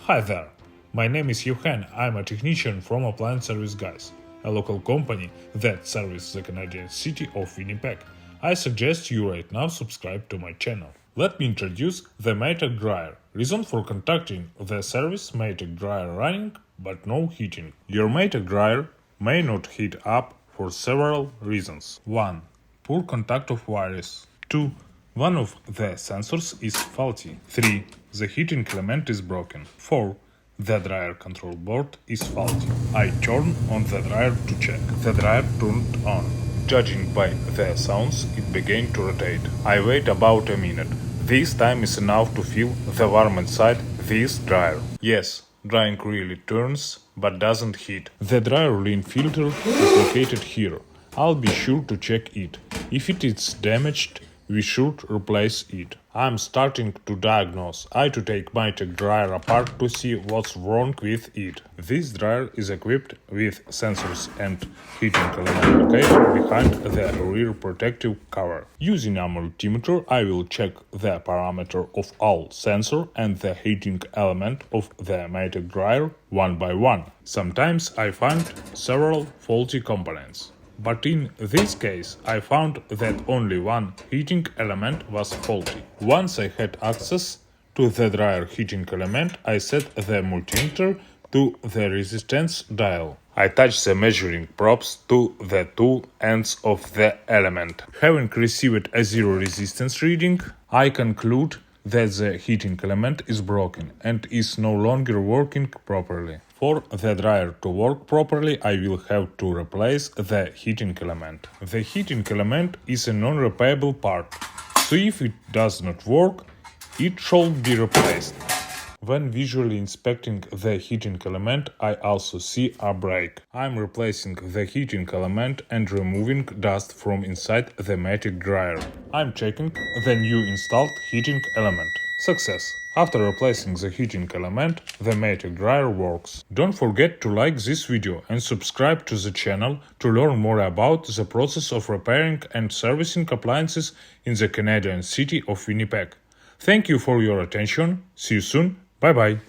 Hi there, my name is Johan. I'm a technician from Appliance Service Guys, a local company that serves the Canadian city of Winnipeg. I suggest you right now subscribe to my channel. Let me introduce the Maytag dryer. Reason for contacting the service: Maytag dryer running but no heating. Your Maytag dryer may not heat up for several reasons. 1. Poor contact of wires. 2. One of the sensors is faulty. 3. The heating element is broken. 4. The dryer control board is faulty. I turn on the dryer to check. The dryer turned on. Judging by the sounds, it began to rotate. I wait about a minute. This time is enough to feel the warm inside this dryer. Yes, drying really turns, but doesn't heat. The dryer lint filter is located here. I'll be sure to check it. If it is damaged, we should replace it. I'm starting to diagnose. I to take my Maytag dryer apart to see what's wrong with it. This dryer is equipped with sensors and heating element located behind the rear protective cover. Using a multimeter, I will check the parameter of all sensor and the heating element of the Maytag dryer one by one. Sometimes I find several faulty components. But in this case, I found that only one heating element was faulty. Once I had access to the dryer heating element, I set the multimeter to the resistance dial. I attach the measuring probes to the two ends of the element. Having received a zero resistance reading, I conclude that the heating element is broken and is no longer working properly. For the dryer to work properly, I will have to replace the heating element. The heating element is a non-repairable part, so if it does not work, it should be replaced. When visually inspecting the heating element, I also see a break. I'm replacing the heating element and removing dust from inside the Maytag dryer. I'm checking the new installed heating element. Success! After replacing the heating element, the Maytag dryer works. Don't forget to like this video and subscribe to the channel to learn more about the process of repairing and servicing appliances in the Canadian city of Winnipeg. Thank you for your attention. See you soon. Bye bye.